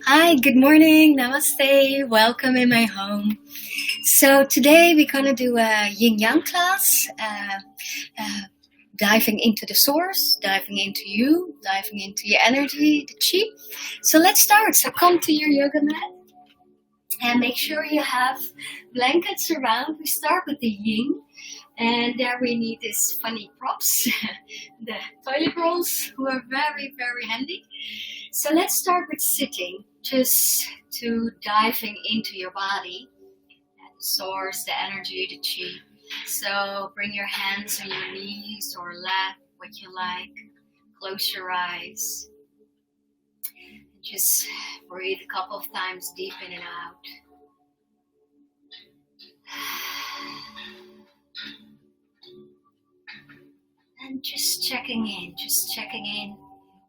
Hi, good morning, namaste, welcome in my home. So today we're gonna do a yin-yang class, diving into the source, diving into you, diving into your energy, the chi. So let's start. So come to your yoga mat and make sure you have blankets around. We start with the yin, and there we need these funny props, the toilet rolls, who are very, very handy. So let's start with sitting, just to diving into your body, the source, the energy, the chi. So bring your hands on your knees or lap, what you like. Close your eyes. Just breathe a couple of times deep in and out. And just checking in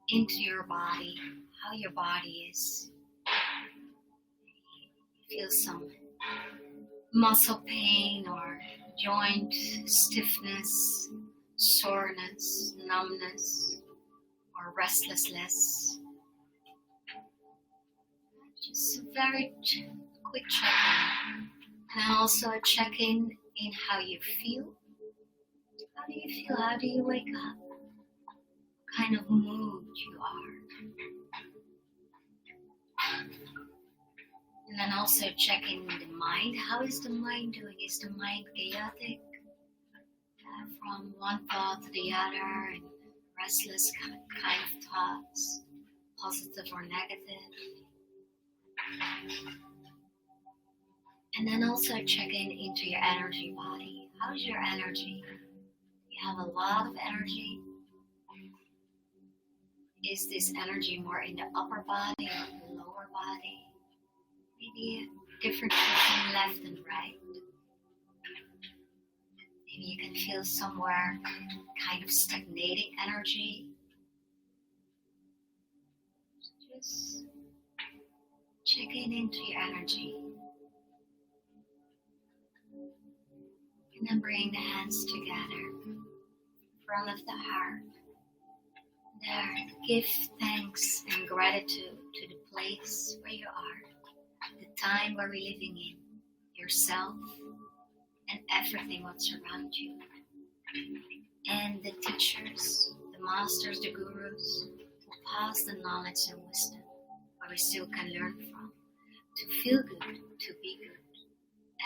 into your body, how your body is. Feel some muscle pain or joint stiffness, soreness, numbness, or restlessness. Just a very quick check-in. And also a check-in in how you feel. How do you feel? How do you wake up? What kind of mood you are? And then also checking the mind. How is the mind doing? Is the mind chaotic? From one thought to the other, and restless kind of thoughts, positive or negative. And then also checking into your energy body. How's your energy? You have a lot of energy. Is this energy more in the upper body or the lower body? Maybe a difference between left and right. Maybe you can feel somewhere kind of stagnating energy. Just checking into your energy. And then bring the hands together in front of the heart. There, give thanks and gratitude to the place where you are, the time where we're living in, yourself, and everything what surrounds you. And the teachers, the masters, the gurus, who pass the knowledge and wisdom, where we still can learn from, to feel good, to be good,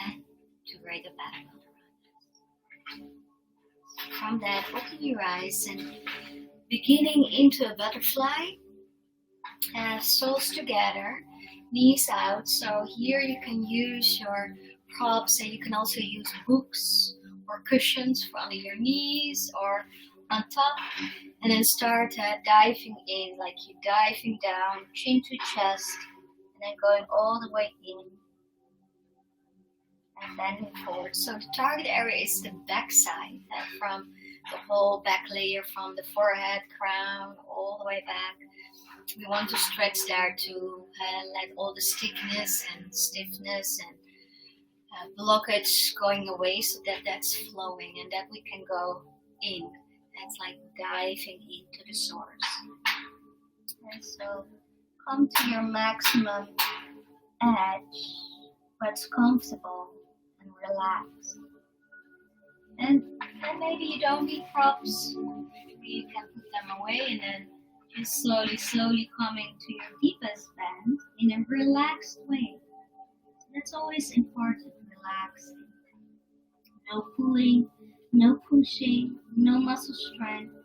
and to create a better world around us. From that, open your eyes and beginning into a butterfly, soles together, knees out. So here you can use your props, and you can also use hooks or cushions for under your knees or on top. And then start diving in, like you're diving down, chin to chest, and then going all the way in and bending forward. So the target area is the back side, from the whole back layer, from the forehead, crown, all the way back. We want to stretch there to let all the stickiness and stiffness and blockage going away, so that that's flowing and that we can go in. That's like diving into the source. And so come to your maximum edge, where it's comfortable and relaxed. And maybe you don't need props. Maybe you can put them away, and then just slowly coming to your deepest bend in a relaxed way. So that's always important, relaxing. No pulling, no pushing, no muscle strength.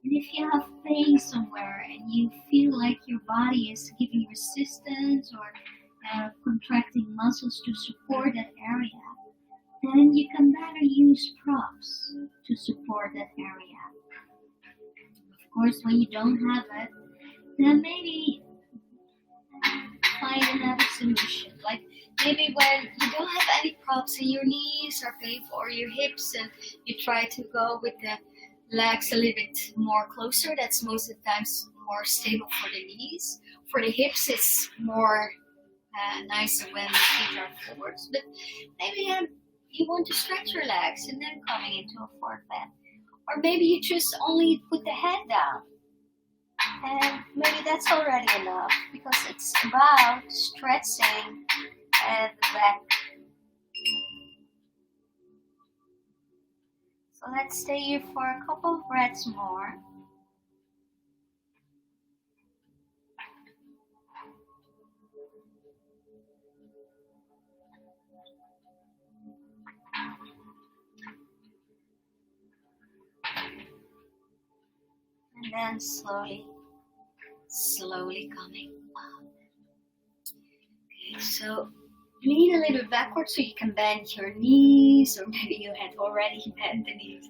And if you have pain somewhere and you feel like your body is giving resistance or contracting muscles to support that area, then you can better use props to support that area. Of course, when you don't have it, then maybe find another solution. Like maybe when you don't have any props and your knees are painful or your hips, and you try to go with the legs a little bit more closer. That's most of the times more stable for the knees. For the hips, it's more nicer when the feet are forwards. But maybe you want to stretch your legs and then coming into a forward bend. Or maybe you just only put the head down. And maybe that's already enough because it's about stretching at the back. So let's stay here for a couple of breaths more. And then slowly coming up. Okay, so lean a little bit backwards so you can bend your knees, or maybe you had already bent the knees.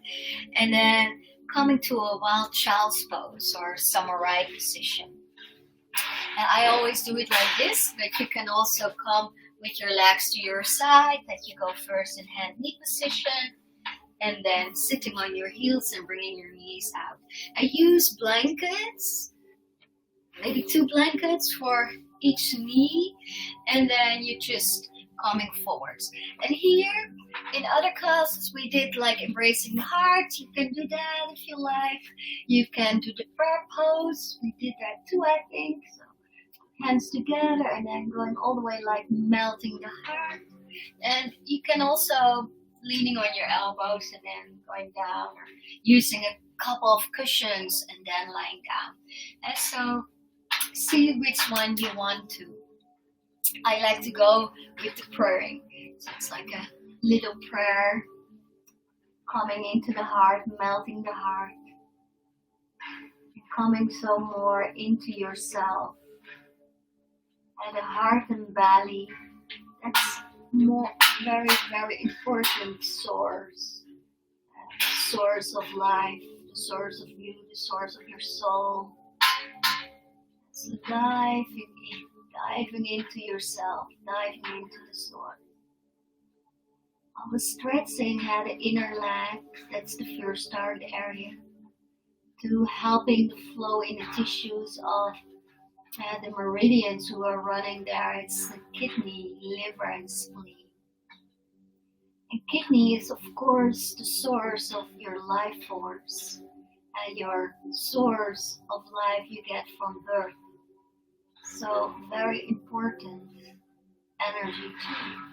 And then coming to a wild child's pose or samurai position. And I always do it like this, but you can also come with your legs to your side, that you go first in hand-knee position, and then sitting on your heels and bringing your knees out. I use blankets, maybe 2 blankets for each knee, and then you just coming forwards. And here, in other classes, we did like embracing the heart. You can do that if you like. You can do the prayer pose. We did that too, I think. So hands together and then going all the way like melting the heart. And you can also leaning on your elbows and then going down, or using a couple of cushions and then lying down. And so see which one you want to. I like to go with the praying. So it's like a little prayer coming into the heart, melting the heart, and coming so more into yourself. And the heart and belly, that's more very, very important source. The source of life, the source of you, the source of your soul. So diving into yourself, diving into the source. I was stretching at the inner leg, that's the first target area, to helping the flow in the tissues of the meridians who are running there. It's the kidney, liver, and spleen. And kidney is, of course, the source of your life force, and your source of life you get from birth. So, very important energy too.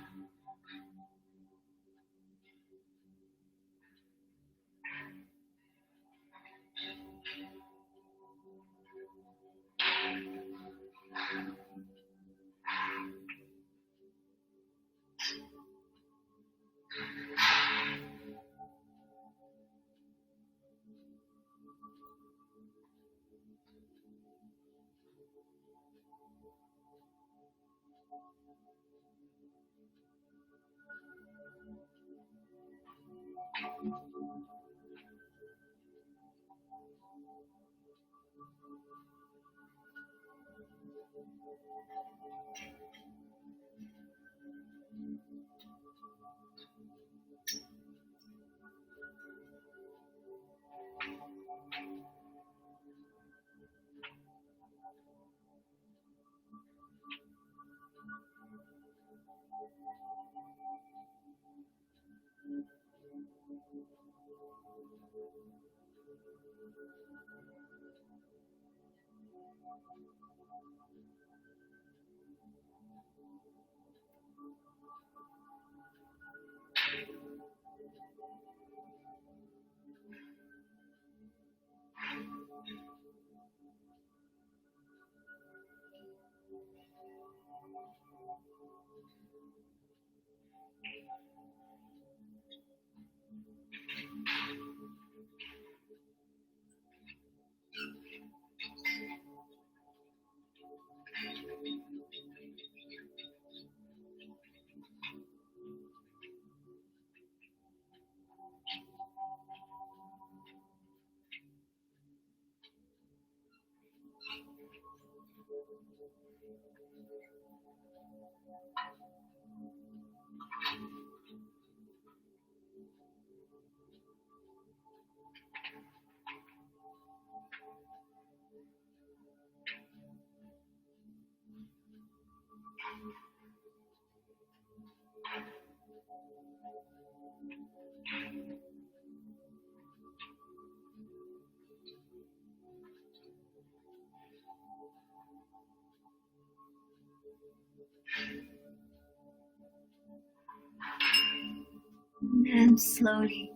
And then slowly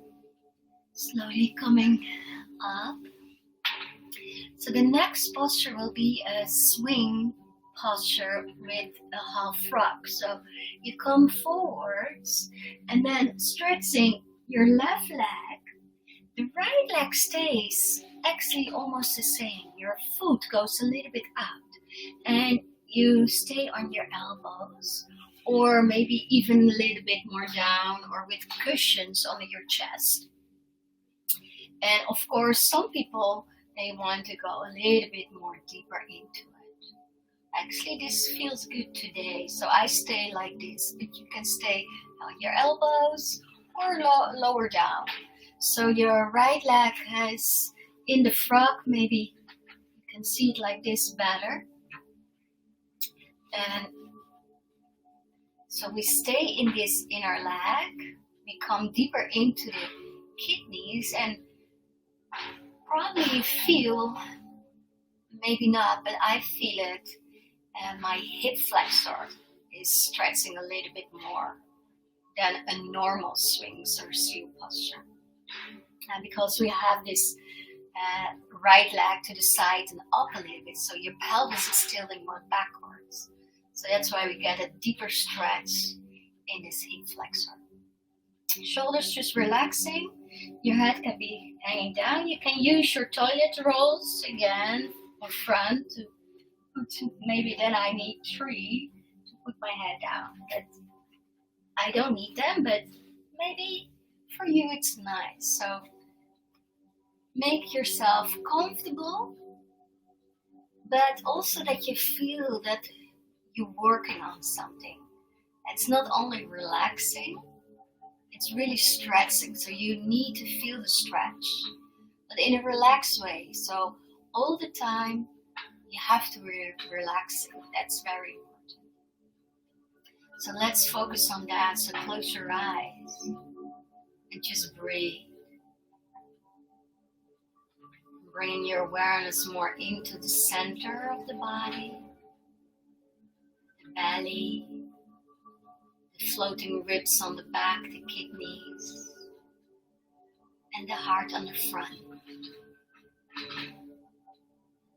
coming up. So the next posture will be a swing posture with a half frog. So you come forwards and then stretching your left leg. The right leg stays actually almost the same. Your foot goes a little bit out and you stay on your elbows, or maybe even a little bit more down, or with cushions under your chest. And of course, some people, they want to go a little bit more deeper into it. Actually, this feels good today, so I stay like this, but you can stay on your elbows or lower down. So your right leg is in the frog, maybe you can see it like this better. And so we stay in this inner leg, we come deeper into the kidneys, and probably feel, maybe not, but I feel it, and my hip flexor is stretching a little bit more than a normal Sphinx or swing posture. And because we have this right leg to the side and up a little bit, so your pelvis is tilting more backwards. So that's why we get a deeper stretch in this hip flexor. Shoulders just relaxing. Your head can be hanging down. You can use your toilet rolls again in front. Maybe then I need 3 to put my head down. But I don't need them, but maybe for you it's nice. So make yourself comfortable, but also that you feel that you're working on something. It's not only relaxing, it's really stretching. So you need to feel the stretch, but in a relaxed way. So all the time you have to be relaxing. That's very important. So let's focus on that. So close your eyes and just breathe. Bring your awareness more into the center of the body, the belly, the floating ribs on the back, the kidneys, and the heart on the front.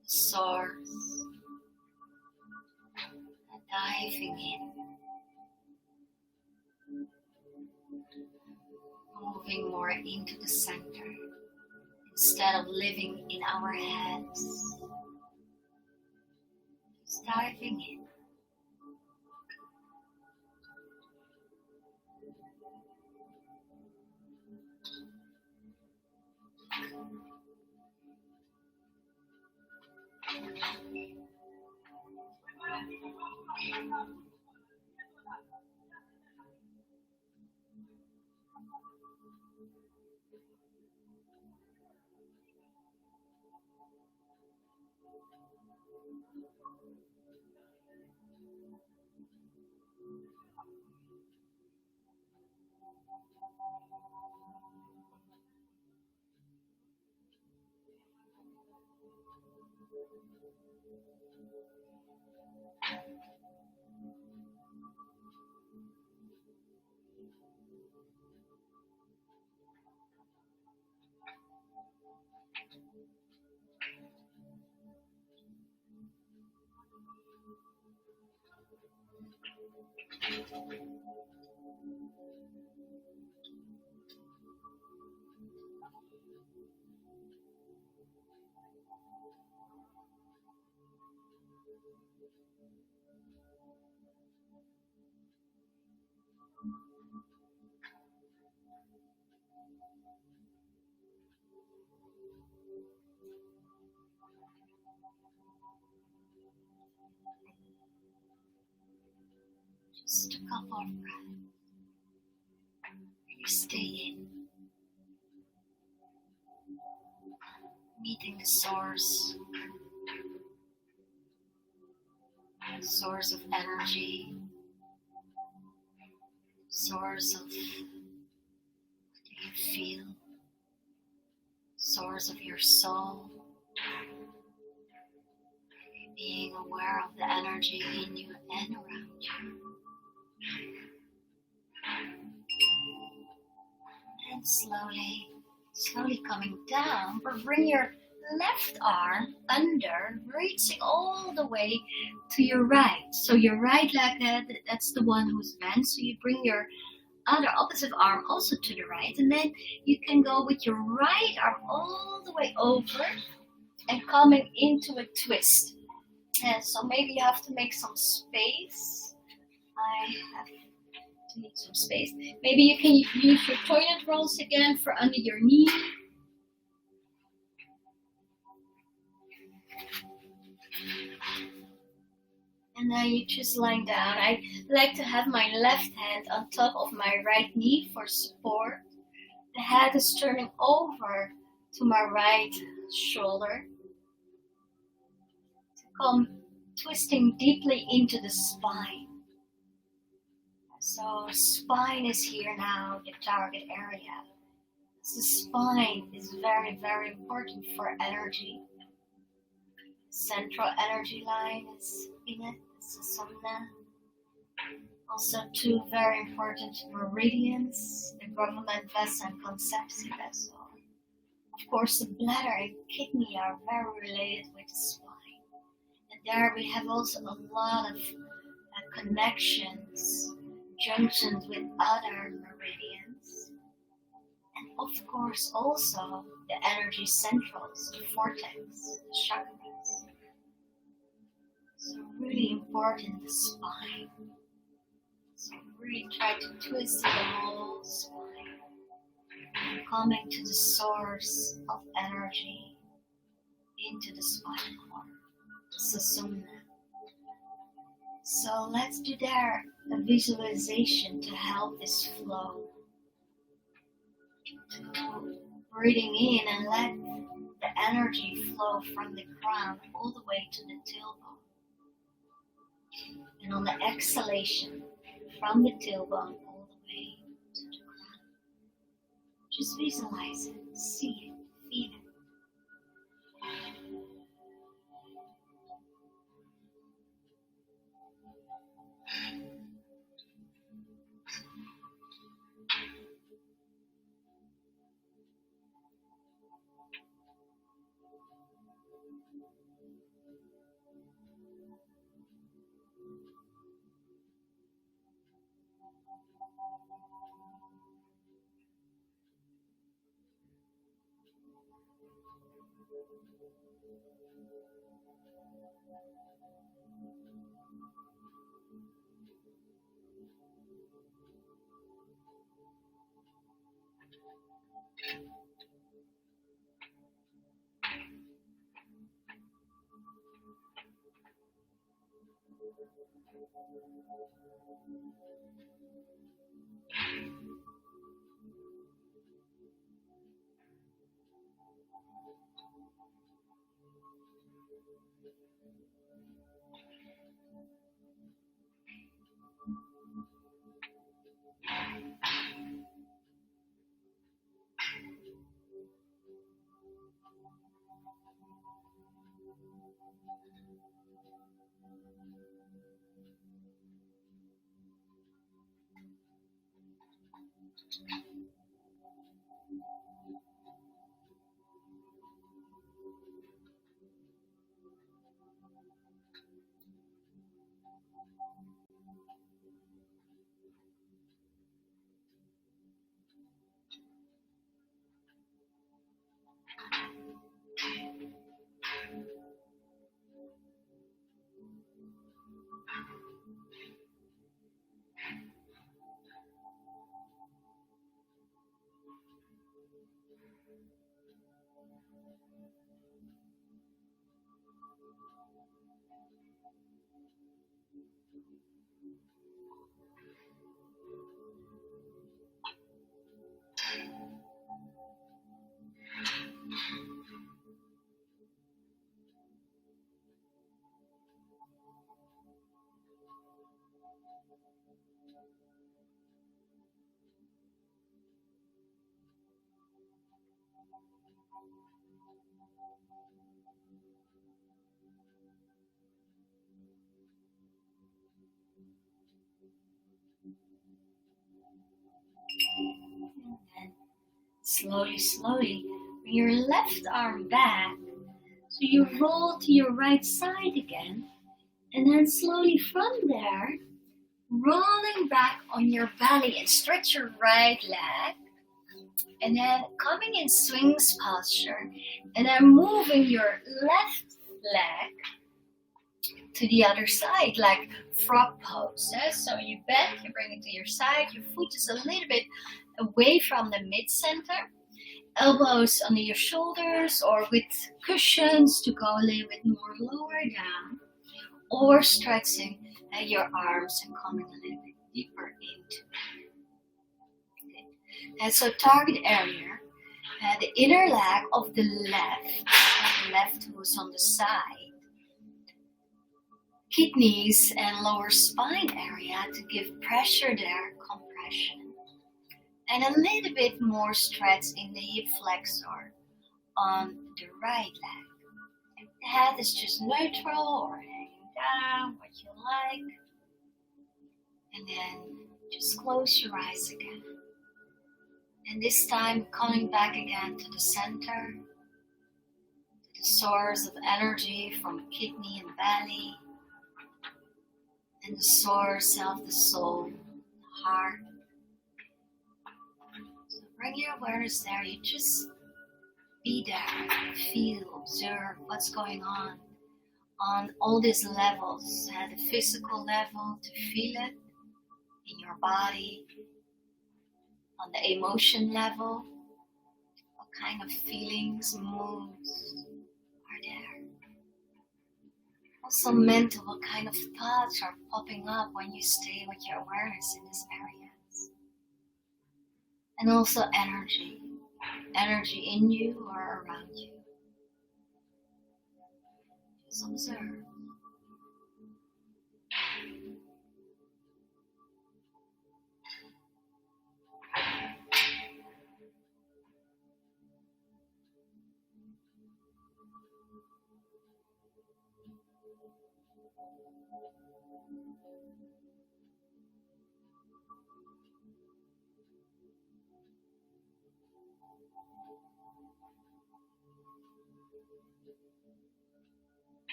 The source, and diving in. Moving more into the center. Instead of living in our heads, just diving in. Just a couple of breaths. You stay in, meeting the source of energy, source of what do you feel, source of your soul, being aware of the energy in you and And slowly coming down, but bring your left arm under, reaching all the way to your right. So your right leg, that's the one who's bent. So you bring your other opposite arm also to the right, and then you can go with your right arm all the way over and coming into a twist. And so maybe you have to make some space. I have to need some space. Maybe you can use your toilet rolls again for under your knee. And then you just lying down. I like to have my left hand on top of my right knee for support. The head is turning over to my right shoulder. To come twisting deeply into the spine. So spine is here now, the target area. The spine is very, very important for energy. Central energy line is in it, it's a somna. Also two very important meridians, the government vessel and conception vessel. Of course, the bladder and kidney are very related with the spine. And there we have also a lot of connections, junctions with other meridians. And of course also the energy centrals, the vortex, the chakras. So really important, the spine. So really try to twist the whole spine. And coming to the source of energy into the spinal cord, the Sushumna. So let's do there a visualization to help this flow. To breathing in and let the energy flow from the crown all the way to the tailbone. And on the exhalation, from the tailbone all the way to the crown. Just visualize it, see it, feel it. Slowly, slowly, bring your left arm back. So you roll to your right side again. And then slowly from there, rolling back on your belly and stretch your right leg. And then coming in Sphinx posture. And then moving your left leg to the other side, like frog pose. So you bend, you bring it to your side. Your foot is a little bit away from the mid-center. Elbows under your shoulders or with cushions to go a little bit more lower down. Or stretching your arms and coming a little bit deeper into. Okay. And so target area, the inner leg of the left who is on the side. Kidneys and lower spine area to give pressure there, compression. And a little bit more stretch in the hip flexor on the right leg. The head is just neutral or hanging down, what you like. And then just close your eyes again. And this time coming back again to the center, to the source of energy from kidney and belly, and the source of the soul, the heart. So bring your awareness there. You just be there, feel, observe what's going on all these levels. At the physical level, to feel it in your body. On the emotion level, what kind of feelings, moods are there? Also mental, what kind of thoughts are popping up when you stay with your awareness in these areas? And also energy in you or around you. Just observe.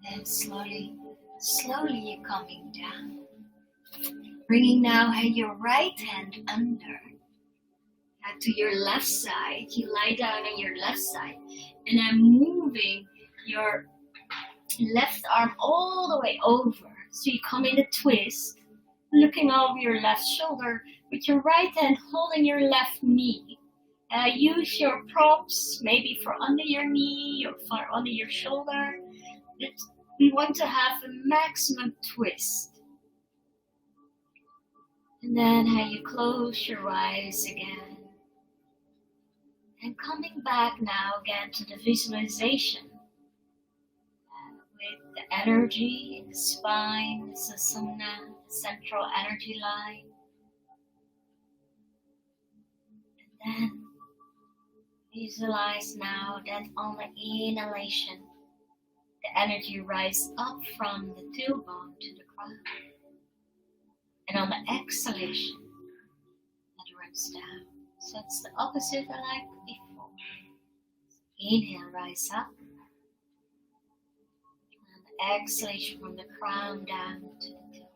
And slowly you're coming down. Bringing now your right hand under. To your left side. You lie down on your left side. And I'm moving your left arm all the way over. So you come in a twist, looking over your left shoulder with your right hand holding your left knee. Use your props maybe for under your knee or for under your shoulder. We want to have a maximum twist. And then you close your eyes again. And coming back now again to the visualization. With the energy in the spine, the sushumna, the central energy line. And then visualize now that on the inhalation, the energy rises up from the tailbone to the crown. And on the exhalation, it runs down. So it's the opposite like before. Inhale, rise up. And the exhalation from the crown down to the tailbone.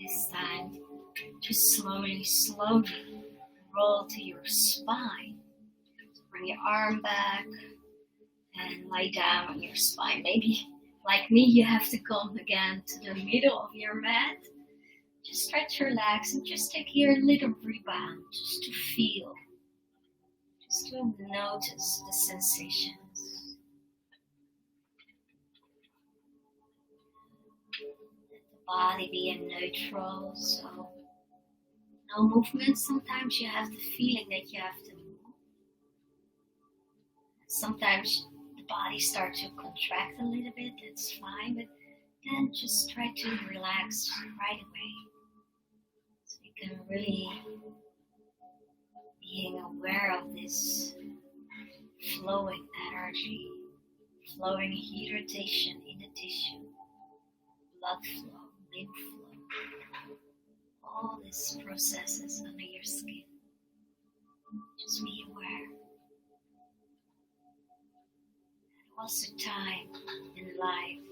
This time, just slowly roll to your spine. So bring your arm back and lie down on your spine. Maybe, like me, you have to come again to the middle of your mat. Just stretch your legs and just take here a little rebound, just to feel, just to notice the sensations. Let the body be in neutral, so no movement. Sometimes you have the feeling that you have to move. Sometimes the body starts to contract a little bit, that's fine, but then just try to relax right away. So you can really being aware of this flowing energy, flowing heat rotation in the tissue, blood flow, lymph flow, all these processes under your skin. Just be aware. There was a time in life,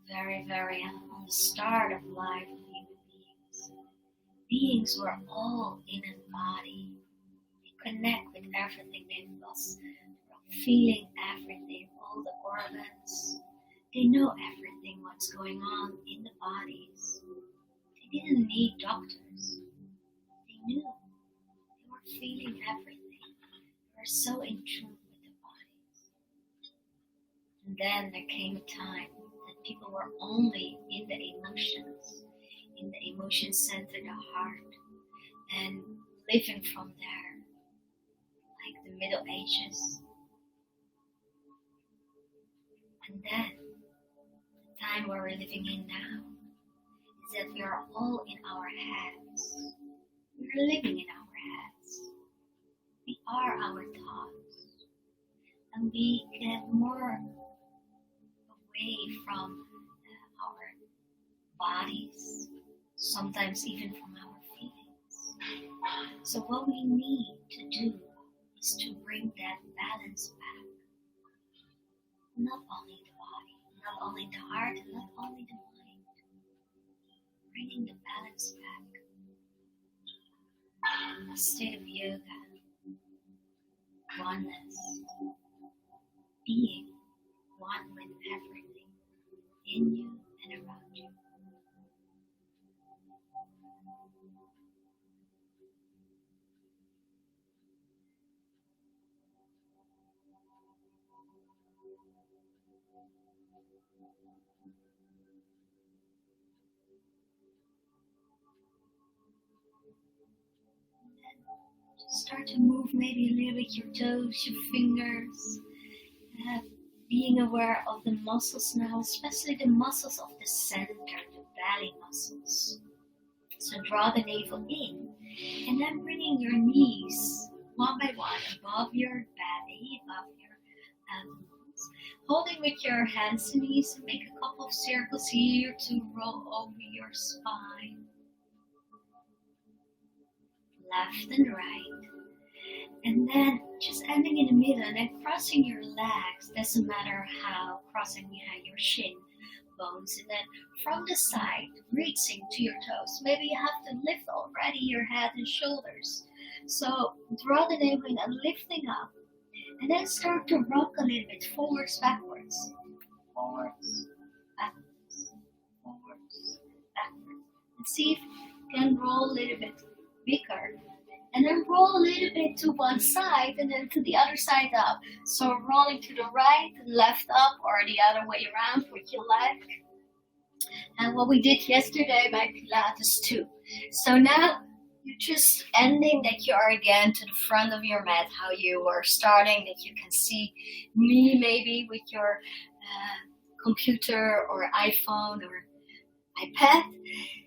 very on the start of life of human beings. Beings were all in a body. They connect with everything they lost, feeling everything, all the organs. They know everything what's going on in the bodies. They didn't need doctors. They knew. They were feeling everything. They were so in tune with the bodies. And then there came a time that people were only in the emotions, in the emotion center, the heart, and living from there, like the Middle Ages. And then, the time where we're living in now, is that we are all in our heads. We're living in our heads. We are our thoughts. And we get more away from our bodies, sometimes even from our feelings. So what we need to do is to bring that balance back. Not only the body, not only the heart, and not only the mind. Bringing the balance back. A state of yoga, oneness, being one with everything in you and around you. Start to move maybe a little bit your toes, your fingers, being aware of the muscles now, especially the muscles of the center, the belly muscles. So draw the navel in, and then bringing your knees one by one above your belly, above your elbows. Holding with your hands and knees, and make a couple of circles here to roll over your spine. Left and right, and then just ending in the middle and then crossing your legs, doesn't matter how, crossing behind your shin bones, and then from the side reaching to your toes. Maybe you have to lift already your head and shoulders, so draw the navel in and lifting up, and then start to rock a little bit forwards, backwards, forwards, backwards, forwards, backwards, and see if you can roll a little bit bigger, and then roll a little bit to one side and then to the other side up. So rolling to the right, left up, or the other way around with your leg. And what we did yesterday by Pilates too. So now you're just ending that you are again to the front of your mat, how you were starting, that you can see me maybe with your computer or iPhone or iPad.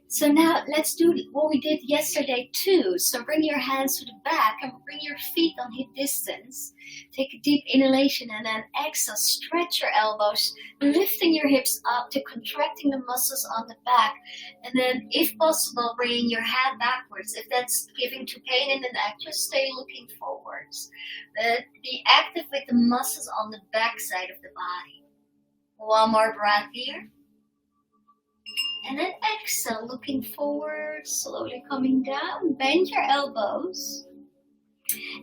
So now let's do what we did yesterday too. So bring your hands to the back and bring your feet on hip distance. Take a deep inhalation and then exhale. Stretch your elbows, lifting your hips up to contracting the muscles on the back. And then if possible, bringing your head backwards. If that's giving to pain in the neck, just stay looking forwards. But be active with the muscles on the back side of the body. One more breath here. And then exhale, looking forward, slowly coming down. Bend your elbows.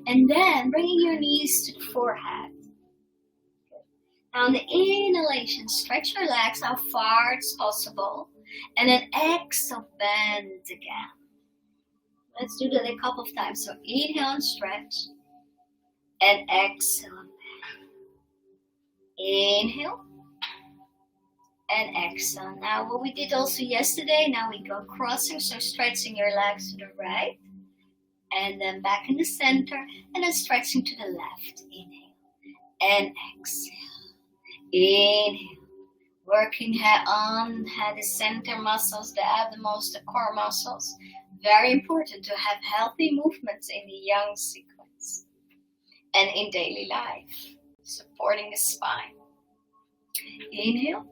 And then bringing your knees to the forehead. Now on the inhalation, stretch your legs how far it's possible. And then exhale, bend again. Let's do that a couple of times. So inhale and stretch. And exhale and bend. Inhale. And exhale. Now what we did also yesterday, now we go crossing, so stretching your legs to the right. And then back in the center, and then stretching to the left. Inhale. And exhale. Inhale. Working the center muscles, the abdominals, the core muscles. Very important to have healthy movements in the young sequence. And in daily life. Supporting the spine. Inhale.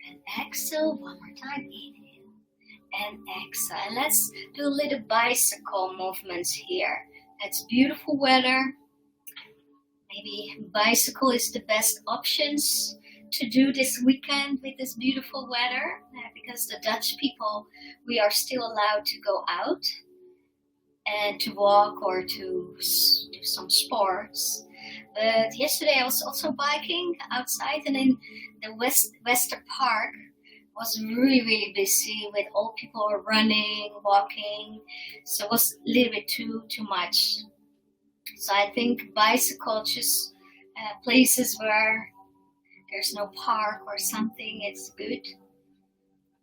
And exhale, one more time, inhale, and exhale. And let's do a little bicycle movements here. It's beautiful weather. Maybe bicycle is the best options to do this weekend with this beautiful weather. Because the Dutch people, we are still allowed to go out and to walk or to do some sports. But yesterday I was also biking outside, and in the Wester Park was really, really busy with all people were running, walking. So it was a little bit too much. So I think bicycle, just places where there's no park or something, it's good.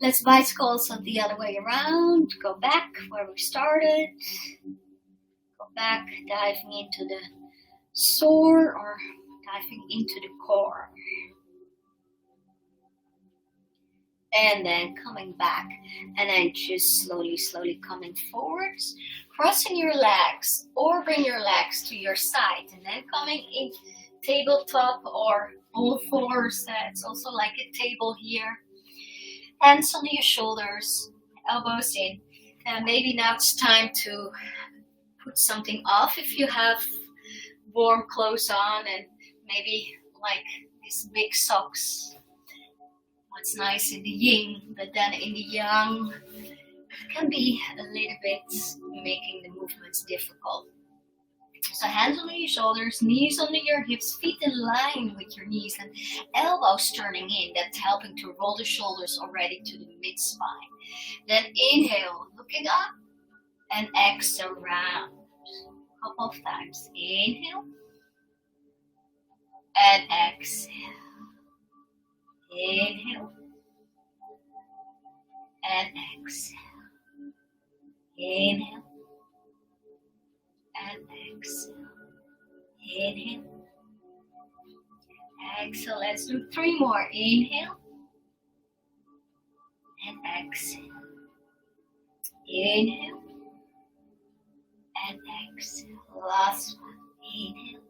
Let's bicycle also the other way around. Go back where we started. Go back, diving into the sore or diving into the core. And then coming back. And then just slowly coming forwards. Crossing your legs or bring your legs to your side. And then coming in tabletop or all fours. It's also like a table here. Hands on your shoulders. Elbows in. And maybe now it's time to put something off if you have warm clothes on, and maybe like these big socks. What's nice in the yin, but then in the yang it can be a little bit making the movements difficult. So hands on your shoulders, knees under your hips, feet in line with your knees, and elbows turning in. That's helping to roll the shoulders already to the mid-spine. Then inhale, looking up, and exhale round. Couple of times. Inhale and exhale. Inhale and exhale. Inhale and exhale. Inhale. Exhale. Let's do 3 more. Inhale and exhale. Inhale and exhale. Last one. Inhale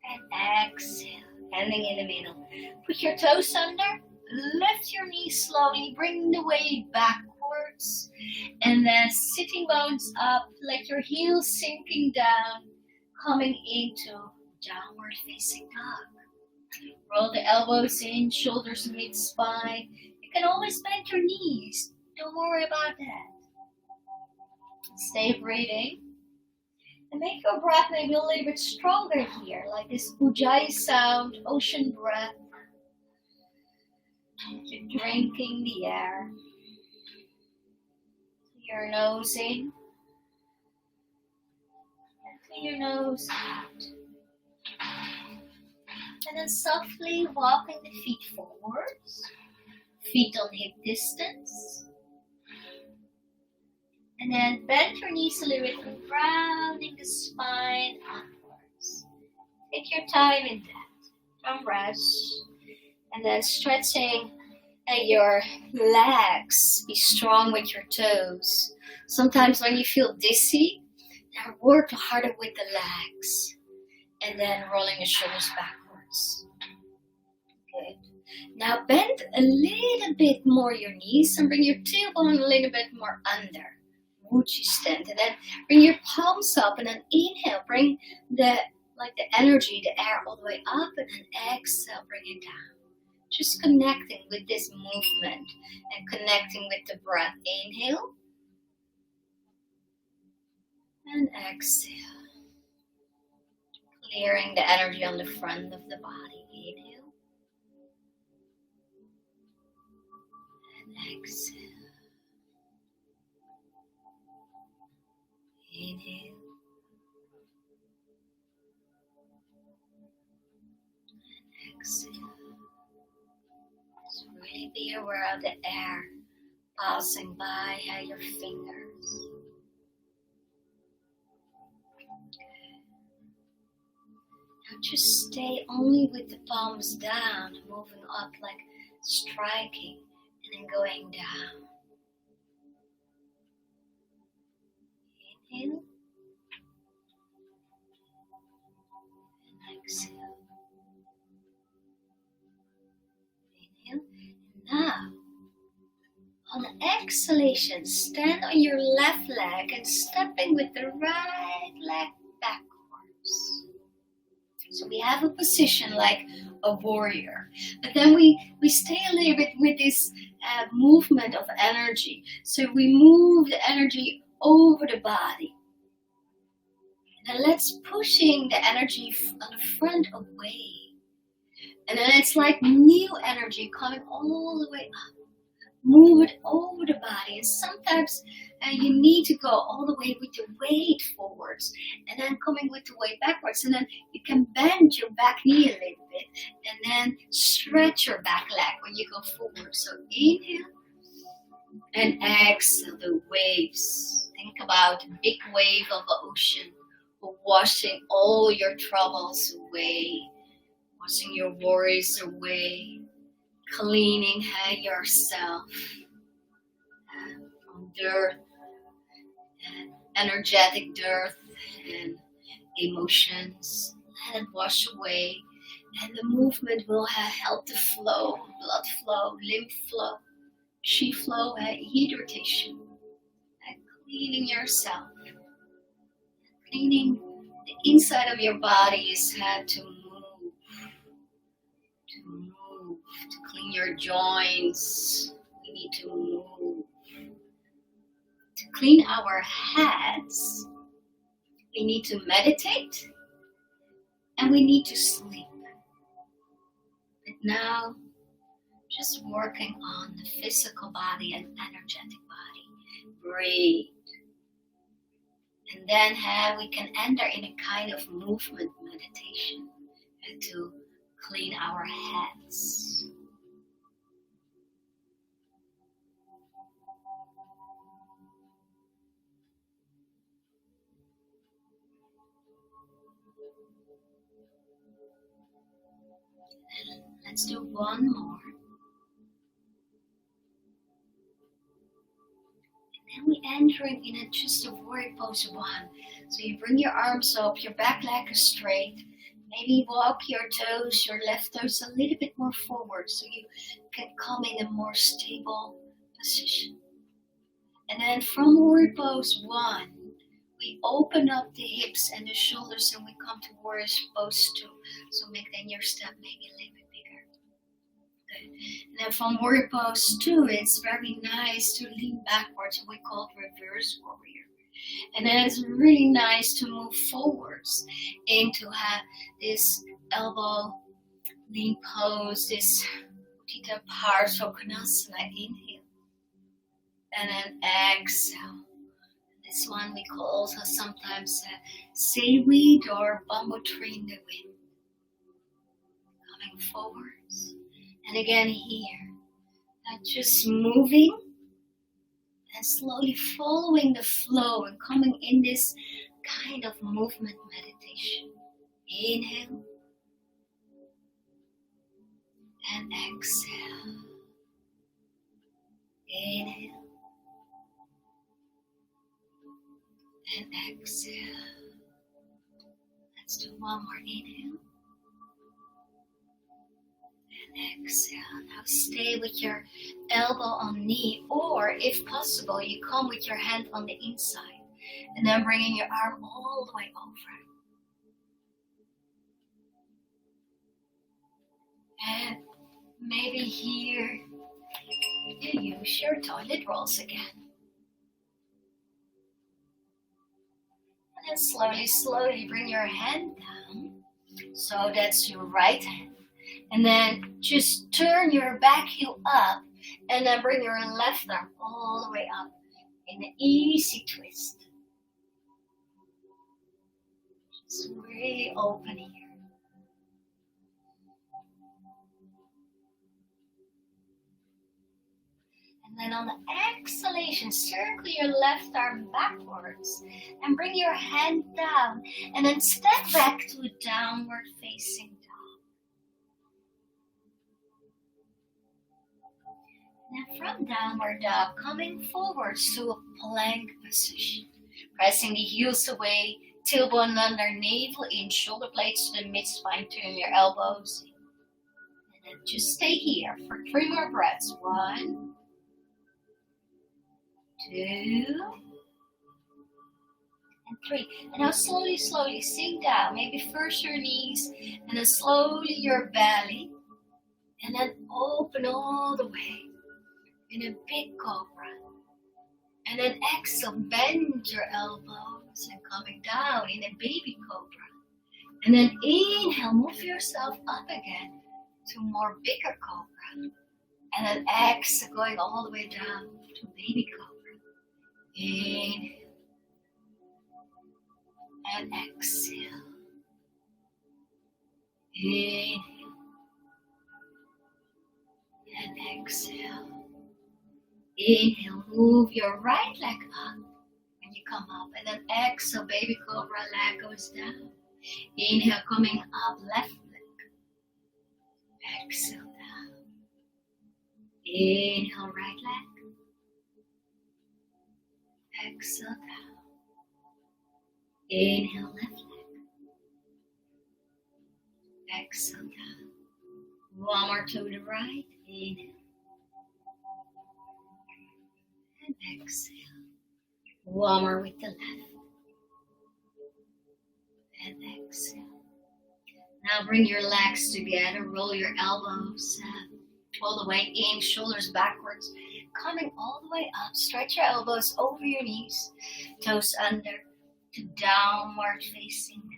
and exhale. Ending in the middle. Put your toes under. Lift your knees slowly. Bring the weight backwards. And then sitting bones up. Let your heels sinking down. Coming into downward facing dog. Roll the elbows in. Shoulders mid-spine. You can always bend your knees. Don't worry about that. Stay breathing. And make your breath maybe a little bit stronger here. Like this Ujjayi sound, ocean breath. You're drinking the air. Your nose in. And your nose out. And then softly walking the feet forwards. Feet on hip distance. And then bend your knees a little bit, rounding the spine upwards. Take your time in that. Don't rush. And then stretching your legs. Be strong with your toes. Sometimes when you feel dizzy, then work harder with the legs. And then rolling your shoulders backwards. Good. Now bend a little bit more your knees and bring your tailbone a little bit more under. Wuchi stand, and then bring your palms up, and then inhale, bring the energy, the air all the way up, and then exhale, bring it down. Just connecting with this movement and connecting with the breath. Inhale and exhale. Clearing the energy on the front of the body. Inhale and exhale. Inhale and exhale. Just really be aware of the air passing by your fingers. Now just stay only with the palms down, moving up like striking and then going down. Inhale and exhale. Inhale. And now, on exhalation, stand on your left leg and stepping with the right leg backwards. So we have a position like a warrior, but then we stay a little bit with this movement of energy. So we move the energy over the body. And then let's pushing the energy on the front away. And then it's like new energy coming all the way up. Move it over the body, and sometimes you need to go all the way with the weight forwards and then coming with the weight backwards, and then you can bend your back knee a little bit and then stretch your back leg when you go forward. So inhale and exhale the waves. Think about a big wave of the ocean washing all your troubles away, washing your worries away. Cleaning yourself from dirt, and energetic dirt and emotions. Let it wash away, and the movement will help the flow, blood flow, lymph flow, chi flow, heat rotation. And cleaning yourself, cleaning the inside of your body is to clean your joints. We need to move. To clean our heads, we need to meditate and we need to sleep. But now, just working on the physical body and energetic body. Breathe. And then we can enter in a kind of movement meditation to clean our heads. Let's do one more. And then we entering in just a warrior pose 1. So you bring your arms up, your back leg is straight. Maybe walk your toes, your left toes a little bit more forward so you can come in a more stable position. And then from warrior pose 1, we open up the hips and the shoulders and we come to warrior pose 2. So make then your step maybe a little bit bigger. Good. And then from warrior pose 2, it's very nice to lean backwards. We call it reverse warrior. And then it's really nice to move forwards into this elbow lean pose, this Utthita Parthasana. Inhale. And then exhale. This one we call also sometimes seaweed or bamboo tree in the wind. Coming forwards. And again here. Just moving. And slowly following the flow and coming in this kind of movement meditation. Inhale and exhale. Inhale and exhale. Let's do one more inhale. Exhale. Now stay with your elbow on knee, or if possible, you come with your hand on the inside and then bringing your arm all the way over. And Maybe here you use your toilet rolls again. And then slowly bring your hand down. So that's your right hand. And then just turn your back heel up and then bring your left arm all the way up in an easy twist. Just really open here. And then on the exhalation, circle your left arm backwards and bring your hand down and then step back to a downward facing dog. And then from downward dog, coming forwards to a plank position. Pressing the heels away, tailbone under, navel in, shoulder blades to the mid-spine, turn your elbows. And then just stay here for 3 more breaths. 1, 2, and 3. And now slowly sink down. Maybe first your knees, and then slowly your belly. And then open all the way in a big cobra. And then exhale, bend your elbows and coming down in a baby cobra. And then inhale, move yourself up again to more bigger cobra. And then exhale, going all the way down to baby cobra. Inhale and exhale. Inhale and exhale. Inhale, move your right leg up when you come up. And then exhale, baby cobra, leg goes down. Inhale, coming up, left leg. Exhale down. Inhale, right leg. Exhale down. Inhale, left leg. Exhale down. One more to the right. Inhale. And exhale. One more with the left. And exhale. Now bring your legs together. Roll your elbows all the way in, shoulders backwards. Coming all the way up. Stretch your elbows over your knees. Toes under to downward facing dog.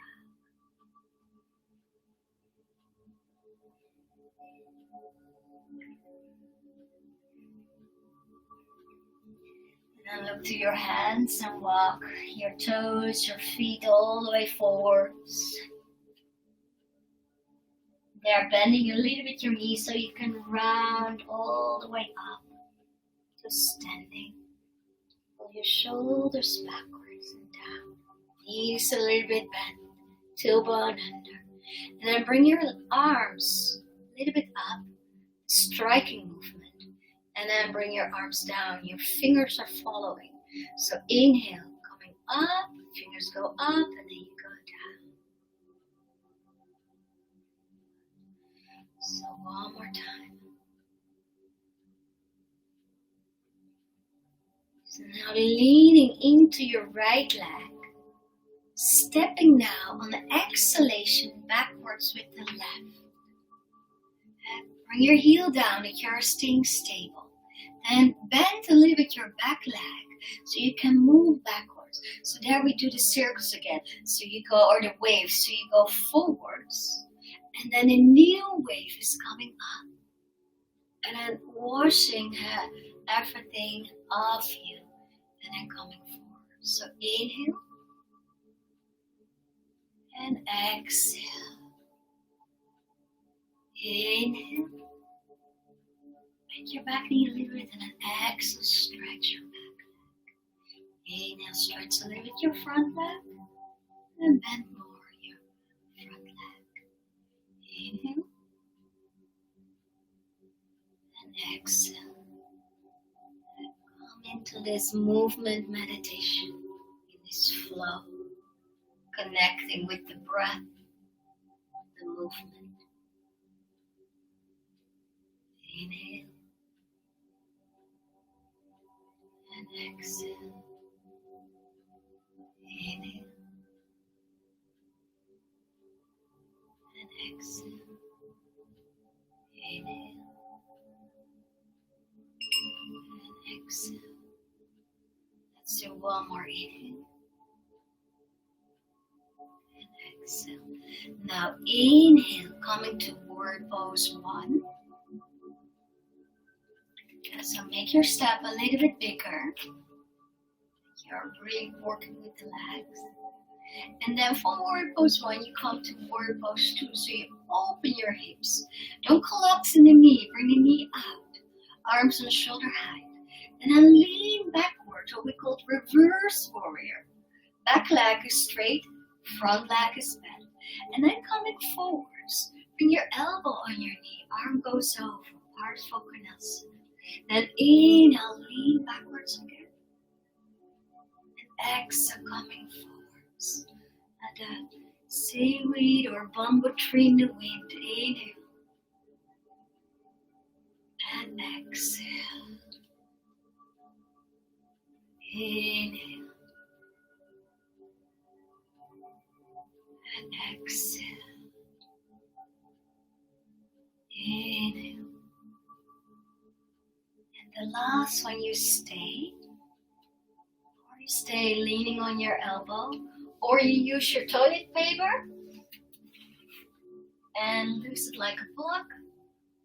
And then look to your hands and walk your toes, your feet all the way forwards. There, bending a little bit your knees so you can round all the way up to standing. Pull your shoulders backwards and down. Knees a little bit bent, tailbone under. And then bring your arms a little bit up, striking movement. And then bring your arms down. Your fingers are following. So inhale, coming up, fingers go up, and then you go down. So one more time. So now leaning into your right leg. Stepping now on the exhalation backwards with the left. And bring your heel down if you are staying stable. And bend a little bit your back leg so you can move backwards. So there we do the circles again. So you go, or the waves, so you go forwards. And then a new wave is coming up. And then washing everything off you. And then coming forward. So inhale. And exhale. Inhale. Bend your back knee a little bit and then exhale, stretch your back leg. Inhale, stretch a little bit your front leg. And bend more your front leg. Inhale. And exhale. And come into this movement meditation, in this flow. Connecting with the breath, the movement. Inhale and exhale. Inhale and exhale. Inhale. And exhale. Let's do one more inhale. And exhale. Now inhale, coming to forward pose 1. So make your step a little bit bigger. You're really working with the legs. And then from forward pose 1, you come to forward pose 2. So you open your hips. Don't collapse in the knee. Bring the knee out. Arms on shoulder height. And then lean backward, what we call reverse warrior. Back leg is straight, front leg is bent. And then coming forwards. Bring your elbow on your knee. Arm goes over. Ardha Konasana. Then inhale, lean backwards again. And exhale, coming forwards. At a seaweed or bamboo tree in the wind. Inhale. And exhale. Inhale. And exhale. Inhale. The last one, you stay, or you stay leaning on your elbow, or you use your toilet paper and loose it like a block,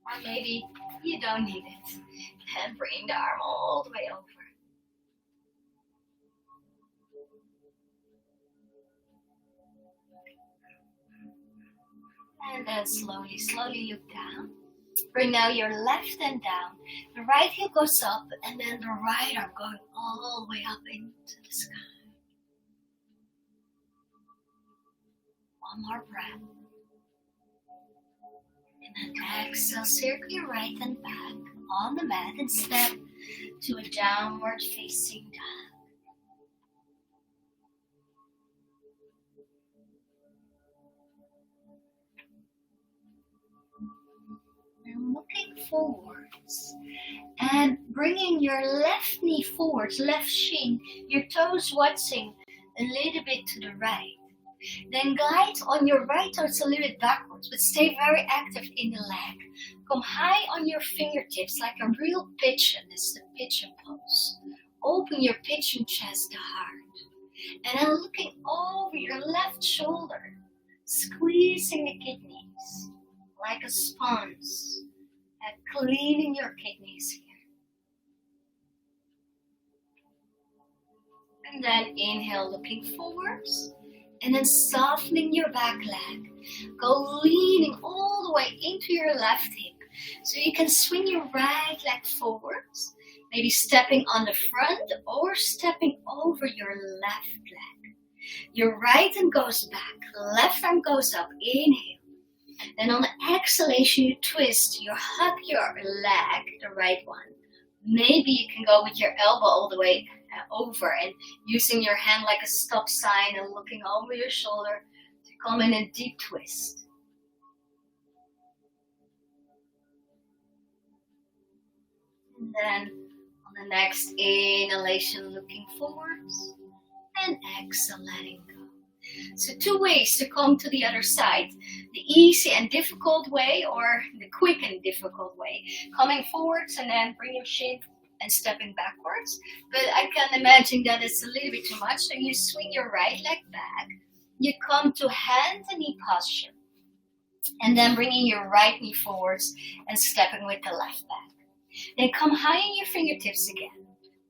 or maybe you don't need it, and bring the arm all the way over. And then slowly, slowly look down. Bring now your left hand down. The right heel goes up, and then the right arm going all the way up into the sky. One more breath. And then exhale, circle your right hand back on the mat and step to a downward facing dog. Looking forwards and bringing your left knee forwards, left shin, your toes watching a little bit to the right. Then glide on your right toes a little bit backwards, but stay very active in the leg. Come high on your fingertips like a real pigeon. This is the pigeon pose. Open your pigeon chest to heart. And then looking over your left shoulder, squeezing the kidneys like a sponge. And cleaning your kidneys here. And then inhale, looking forwards. And then softening your back leg. Go leaning all the way into your left hip. So you can swing your right leg forwards. Maybe stepping on the front or stepping over your left leg. Your right arm goes back. Left arm goes up. Inhale. Then on the exhalation, you twist, you hug your leg, the right one. Maybe you can go with your elbow all the way over and using your hand like a stop sign and looking over your shoulder to come in a deep twist. And then on the next inhalation, looking forwards and exhale, letting go. So 2 ways to come to the other side. The easy and difficult way, or the quick and difficult way. Coming forwards and then bring your shin and stepping backwards. But I can imagine that it's a little bit too much. So you swing your right leg back. You come to hand and knee posture. And then bringing your right knee forwards and stepping with the left back. Then come high on your fingertips again.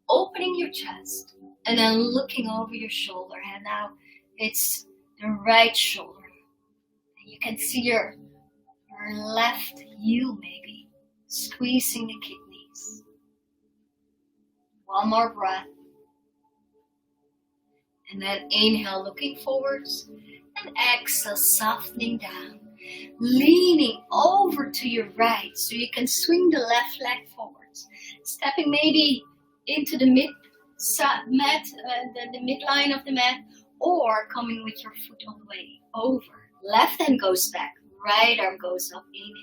Opening your chest. And then looking over your shoulder. And now it's the right shoulder. You can see your left heel maybe squeezing the kidneys. One more breath. And then inhale, looking forwards. And exhale, softening down. Leaning over to your right so you can swing the left leg forwards. Stepping maybe into the the midline of the mat. Or coming with your foot all the way over. Left hand goes back, right arm goes up, inhale.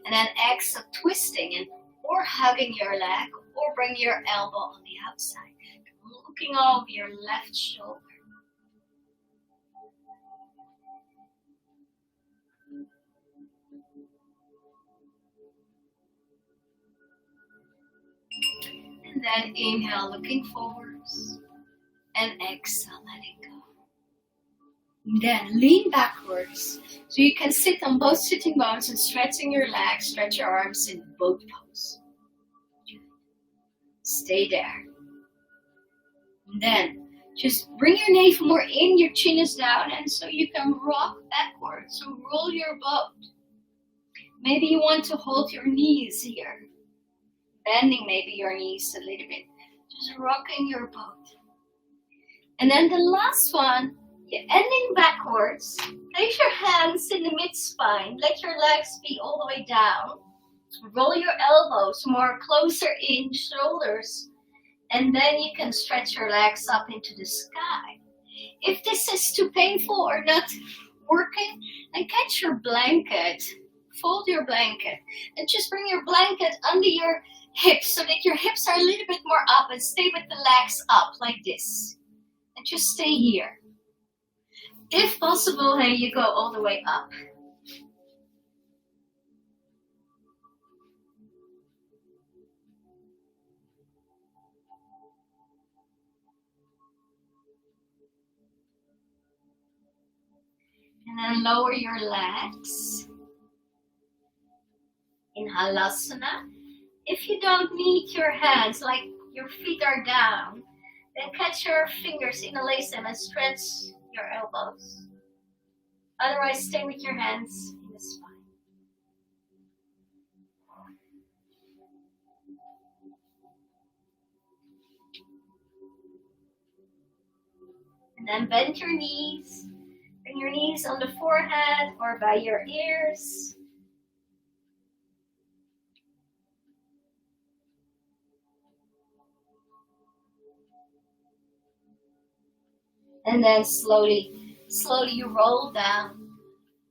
And then exhale, twisting and or hugging your leg or bring your elbow on the outside. Looking over your left shoulder. then inhale, looking forwards. And exhale, letting go. And then lean backwards. So you can sit on both sitting bones and stretching your legs, stretch your arms in both poses. Stay there. And then just bring your navel more in, your chin is down, and so you can rock backwards. So roll your boat. Maybe you want to hold your knees here. Bending maybe your knees a little bit. Just rocking your boat. And then the last one, you're ending backwards. Place your hands in the mid-spine. Let your legs be all the way down. Roll your elbows more closer in, shoulders. And then you can stretch your legs up into the sky. If this is too painful or not working, then catch your blanket. Fold your blanket. And just bring your blanket under your hips so that your hips are a little bit more up and stay with the legs up like this. And just stay here. If possible, hey, you go all the way up. And then lower your legs in Halasana. If you don't need your hands, like your feet are down, then catch your fingers, interlace them and stretch your elbows. Otherwise, stay with your hands in the spine. And then bend your knees. Bring your knees on the forehead or by your ears. And then slowly you roll down.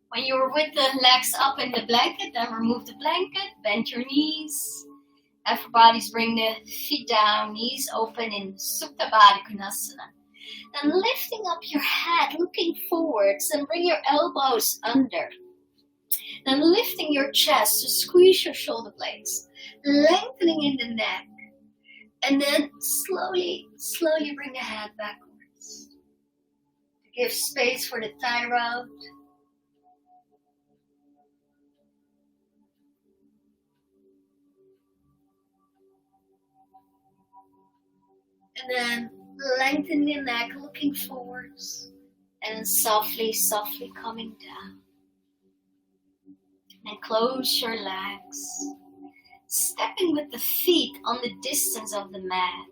When you're with the legs up in the blanket, then remove the blanket, bend your knees. Everybody's bring the feet down, knees open in Supta Baddha Konasana. And lifting up your head, looking forwards, and bring your elbows under. Then lifting your chest to squeeze your shoulder blades, lengthening in the neck. And then slowly bring the head backwards. To give space for the thyroid. And then lengthen the neck, looking forwards. And softly coming down. And close your legs. Stepping with the feet on the distance of the mat.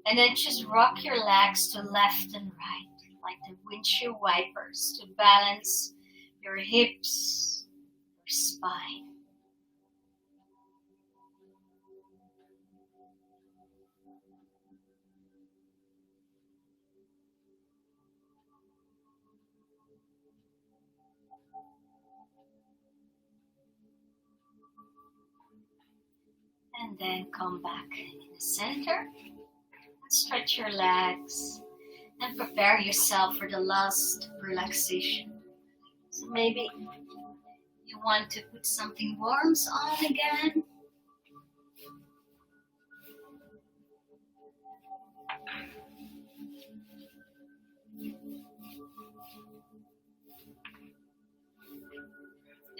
And then just rock your legs to left and right. Like the windshield wipers. To balance your hips, your spine. And then come back in the center. Stretch your legs. And prepare yourself for the last relaxation. So maybe you want to put something warm on again.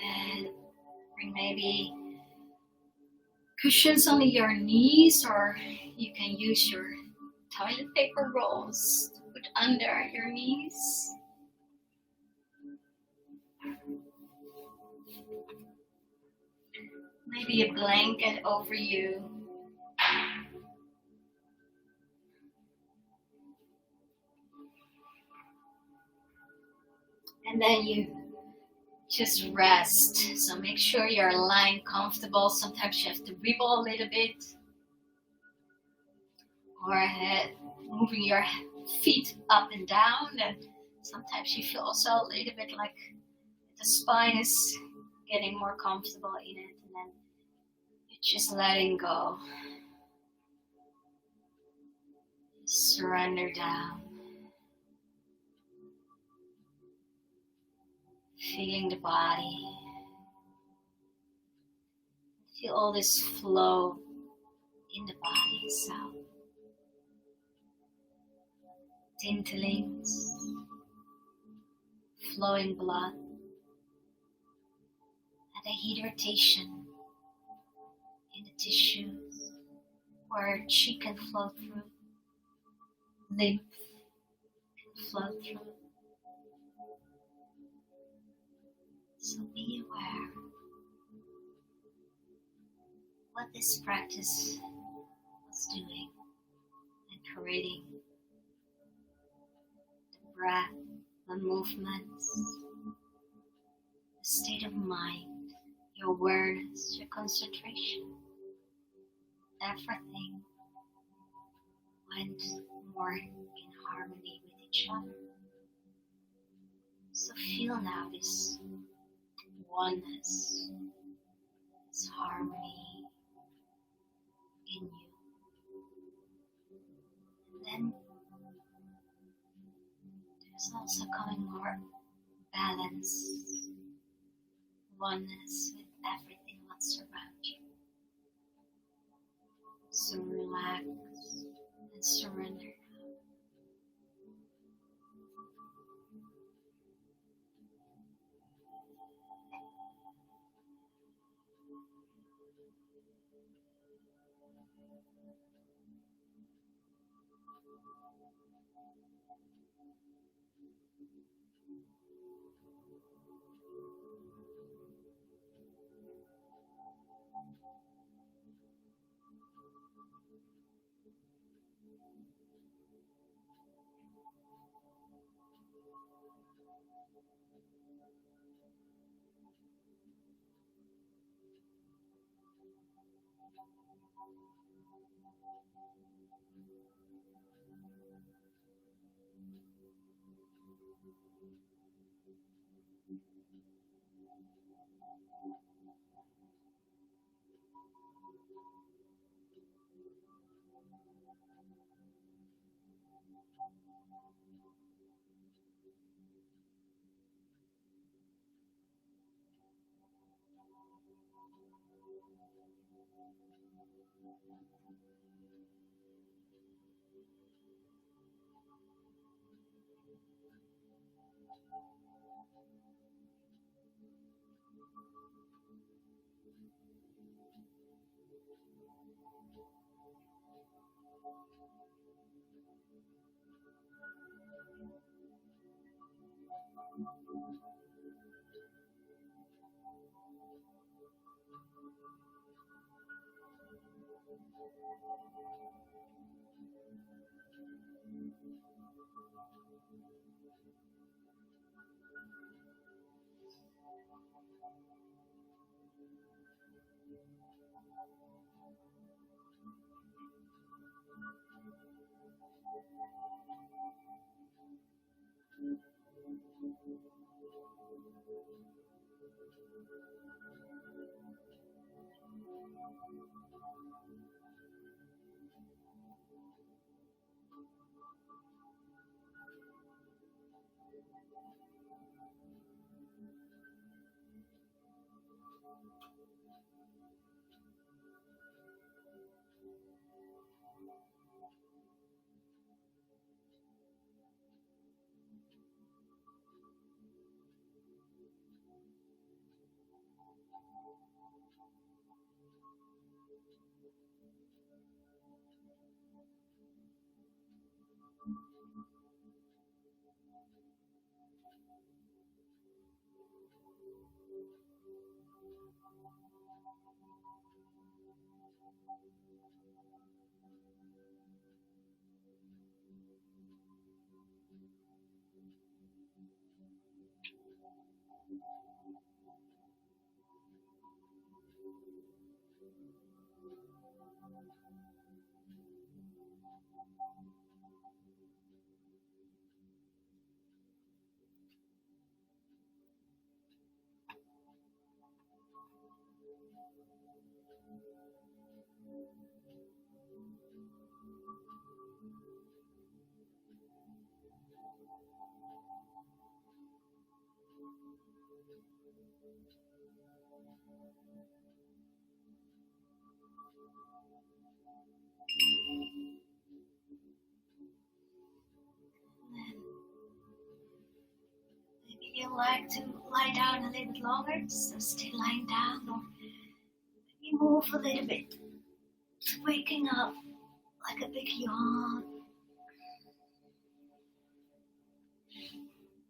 And bring maybe cushions under your knees, or you can use your toilet paper rolls to put under your knees. Maybe a blanket over you. And then you just rest. So make sure you're lying comfortable. Sometimes you have to wibble a little bit. Or moving your feet up and down. And sometimes you feel also a little bit like the spine is getting more comfortable in it. And then you're just letting go. Surrender down. Feeling the body. Feel all this flow in the body itself. Tintlings, flowing blood, and a hydration in the tissues where chi can flow through, lymph can flow through. So be aware what this practice was doing and creating the breath, the movements, the state of mind, your awareness, your concentration. Everything went more in harmony with each other. So feel now this oneness, this harmony in you. And then there's also coming more balance, oneness with everything that's around you. So relax and surrender. you like to lie down a little bit longer, so stay lying down, or you move a little bit, waking up like a big yawn,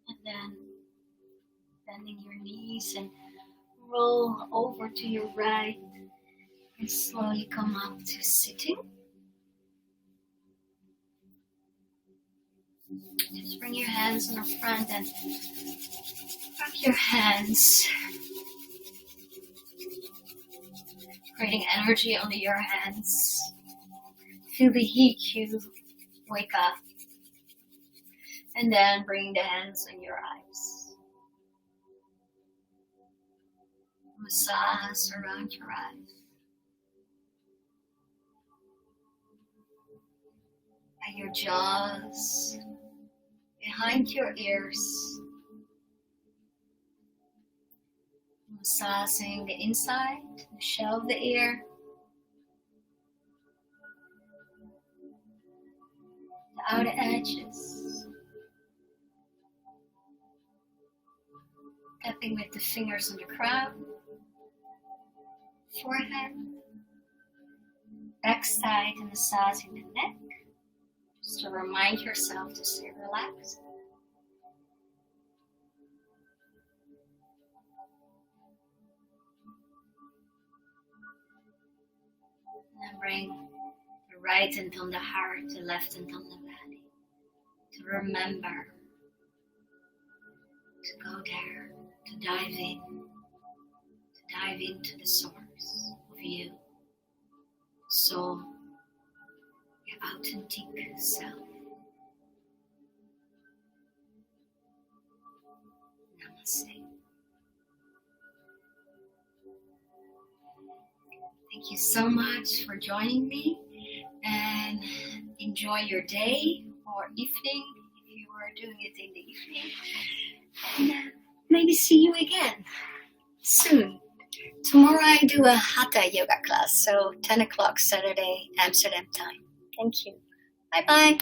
and then bending your knees and roll over to your right and slowly come up to sitting. Just bring your hands on the front and wrap your hands, creating energy under your hands. Feel the heat cue, wake up, and then bring the hands on your eyes. Massage around your eyes. At your jaws, behind your ears, massaging the inside, the shell of the ear, the outer edges, tapping with the fingers on the crown, forehead, backside, and massaging the neck. Just to remind yourself to stay relaxed. And then bring the right hand on the heart, the left hand on the belly. To remember to go there, to dive into the source of you. Soul. Your authentic self. Namaste. Thank you so much for joining me, and enjoy your day or evening if you are doing it in the evening, and maybe see you again soon. Tomorrow I do a Hatha yoga class, so 10 o'clock Saturday Amsterdam time. Thank you. Bye-bye.